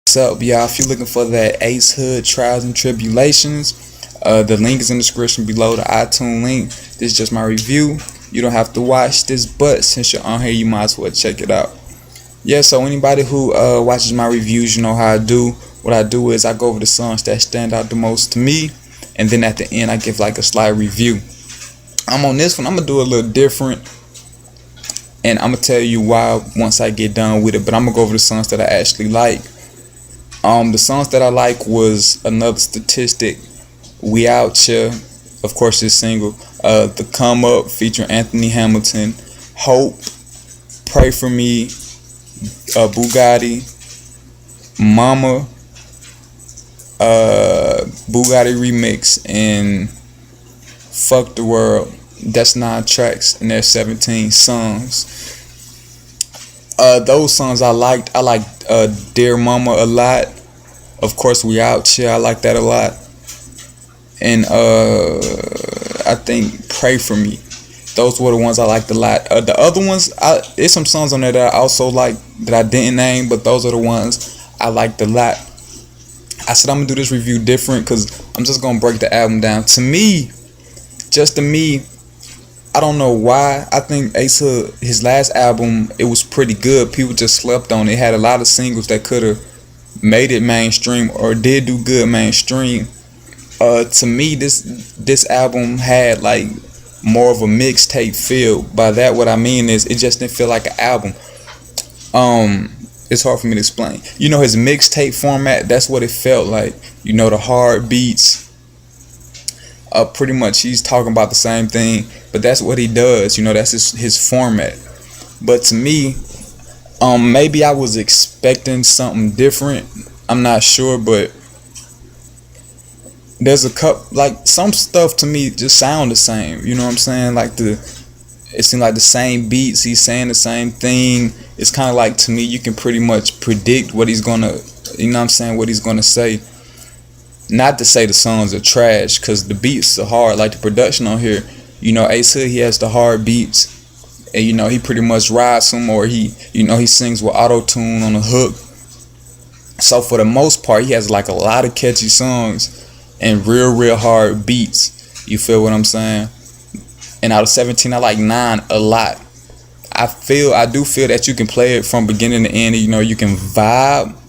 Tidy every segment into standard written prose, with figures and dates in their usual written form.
What's up, y'all? If you're looking for that Ace Hood Trials and Tribulations, the link is in the description below, the iTunes link. This is just my review. You don't have to watch this, but since you're on here, you might as well check it out. Yeah, so anybody who watches my reviews, you know how I do. What I do is I go over the songs that stand out the most to me, and then at the end, I give like a slight review. I'm on this one, I'm going to do a little different, and I'm going to tell you why once I get done with it, but I'm going to go over the songs that I actually like. The songs that I like was Another Statistic, We Out Here, of course this single, The Come Up featuring Anthony Hamilton, Hope, Pray For Me, Bugatti, Mama, Bugatti Remix, and Fuck the World. That's 9 tracks and there's 17 songs. Those songs I liked. I liked Dear Mama a lot. Of course, We Out Here. I like that a lot. And I think Pray For Me. Those were the ones I liked a lot. The other ones, there's some songs on there that I also like that I didn't name, but those are the ones I liked a lot. I said I'm gonna do this review different because I'm just gonna break the album down. To me, just to me, I don't know why. I think Ace Hood, his last album, it was pretty good. People just slept on it. It had a lot of singles that could have made it mainstream or did do good mainstream. To me, this album had like more of a mixtape feel. By that, what I mean is it just didn't feel like an album. It's hard for me to explain. You know, his mixtape format, that's what it felt like. You know, the hard beats. Pretty much he's talking about the same thing, but that's what he does. You know, that's his format. But to me, maybe I was expecting something different. I'm not sure, but there's a couple, like some stuff to me just sound the same. You know what I'm saying? Like it seemed like the same beats. He's saying the same thing. It's kind of like, to me, you can pretty much predict what he's gonna, you know what I'm saying, what he's gonna say. Not to say the songs are trash, because the beats are hard. Like the production on here, you know, Ace Hood, he has the hard beats, and you know he pretty much rides them, or he sings with auto tune on the hook. So for the most part, he has like a lot of catchy songs and real hard beats. You feel what I'm saying? And out of 17, I like 9 a lot. I do feel that you can play it from beginning to end. You know, you can vibe.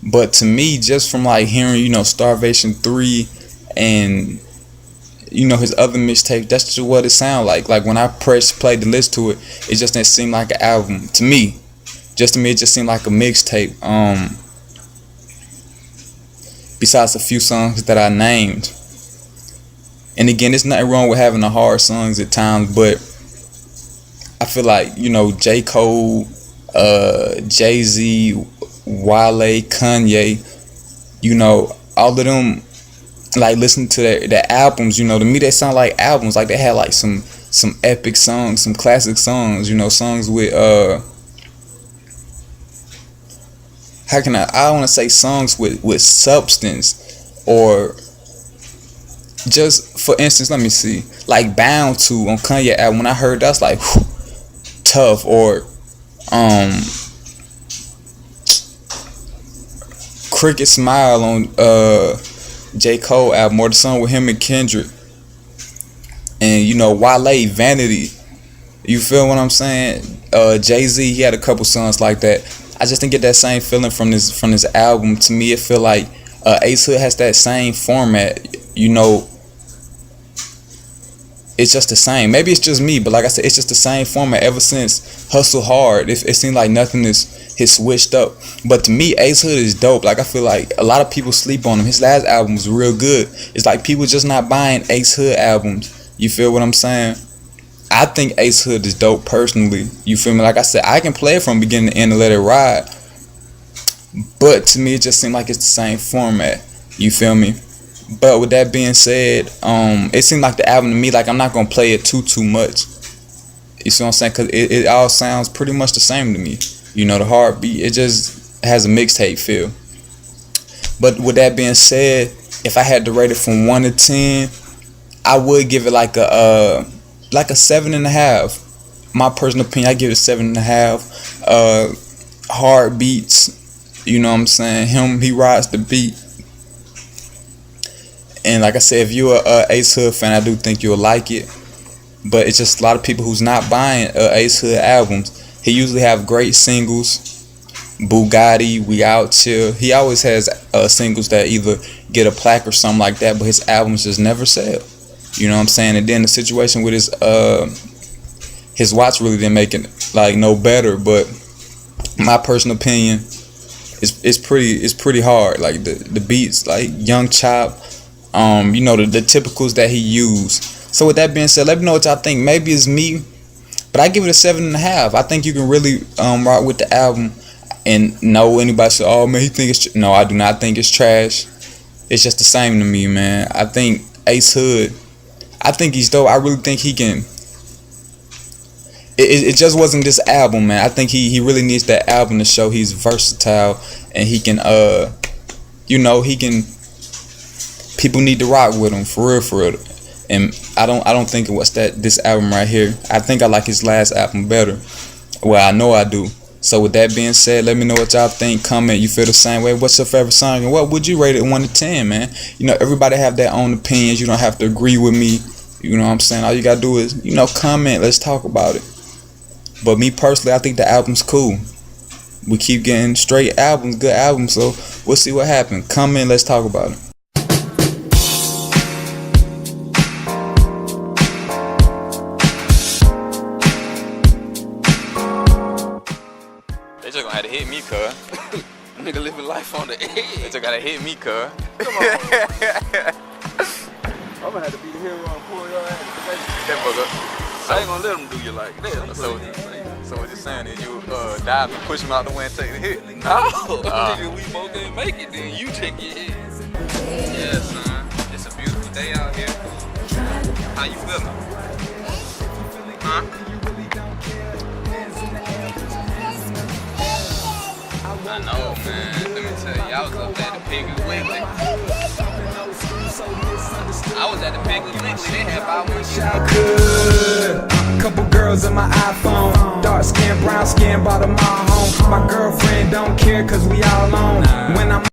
But to me, just from like hearing, you know, Starvation 3 and, you know, his other mixtapes, that's just what it sounds like. Like when I pressed play to listen to it, it just didn't seem like an album. To me, it just seemed like a mixtape. Besides a few songs that I named. And again, there's nothing wrong with having the hard songs at times, but I feel like, you know, J. Cole, Jay-Z, Wale, Kanye, you know, all of them, like listening to their albums, you know, to me they sound like albums. Like they had like some epic songs, some classic songs, you know, songs with how can I want to say songs with substance, or just for instance, let me see, like Bound To on Kanye album. When I heard that, I was like, whew, tough. Or Cricket Smile on J. Cole album, or the song with him and Kendrick. And you know, Wale, Vanity. You feel what I'm saying? Jay-Z, he had a couple songs like that. I just didn't get that same feeling from this album. To me, it feel like Ace Hood has that same format. You know, it's just the same. Maybe it's just me, but like I said, it's just the same format ever since Hustle Hard. It seemed like nothing is switched up. But to me, Ace Hood is dope. Like I feel like a lot of people sleep on him. His last album was real good. It's like people just not buying Ace Hood albums. You feel what I'm saying? I think Ace Hood is dope personally. You feel me? Like I said, I can play it from beginning to end and let it ride. But to me, it just seemed like it's the same format. You feel me? But with that being said, it seemed like the album to me, like I'm not gonna play it too much. You see what I'm saying? Cause it all sounds pretty much the same to me. You know, the heartbeat, it just has a mixtape feel. But with that being said, if I had to rate it from 1 to 10, I would give it like a 7.5. My personal opinion, I give it a 7.5. Hard beats, You know what I'm saying? He rides the beat. And like I said, if you're a Ace Hood fan, I do think you'll like it. But it's just a lot of people who's not buying Ace Hood albums. He usually have great singles. Bugatti, We Out Chill. He always has singles that either get a plaque or something like that, but his albums just never sell. You know what I'm saying? And then the situation with his watch really didn't make it like no better. But my personal opinion, it's pretty hard. Like the beats, like Young Chop, you know, the typicals that he used. So with that being said, let me know what y'all think. Maybe it's me, but I give it a 7.5. I think you can really rock with the album. And no, anybody say, oh man, he think it's no, I do not think it's trash. It's just the same to me, man. I think Ace Hood, I think he's dope. I really think he can. It just wasn't this album, man. I think he really needs that album to show he's versatile and he can you know, he can. People need to rock with him for real. And I don't think it was this album right here. I think I like his last album better. Well, I know I do. So with that being said, let me know what y'all think. Comment, you feel the same way? What's your favorite song? And what would you rate it 1 to 10, man? You know, everybody have their own opinions. You don't have to agree with me. You know what I'm saying? All you gotta do is, you know, comment. Let's talk about it. But me personally, I think the album's cool. We keep getting straight albums, good albums. So we'll see what happens. Comment, let's talk about it. They just gonna have to hit me, cuz. Nigga living life on the edge. They just gotta hit me, cuz. Come on. I'm gonna have to be the hero and pull your ass. That fucker. I ain't gonna let them do you like that. So what you're saying is you dive and push him out the way and take the hit? Oh, nigga, we both didn't make it, then you take your hit. Yeah, son. It's a beautiful day out here. How you feeling? Huh? I know, man. Let me tell you, I was up at the Piggly Wiggly. I was at the Piggly Wiggly. They had about one shot. Couple girls in my iPhone. Dark skin, brown skin, bought them all home. My girlfriend don't care cause we all alone.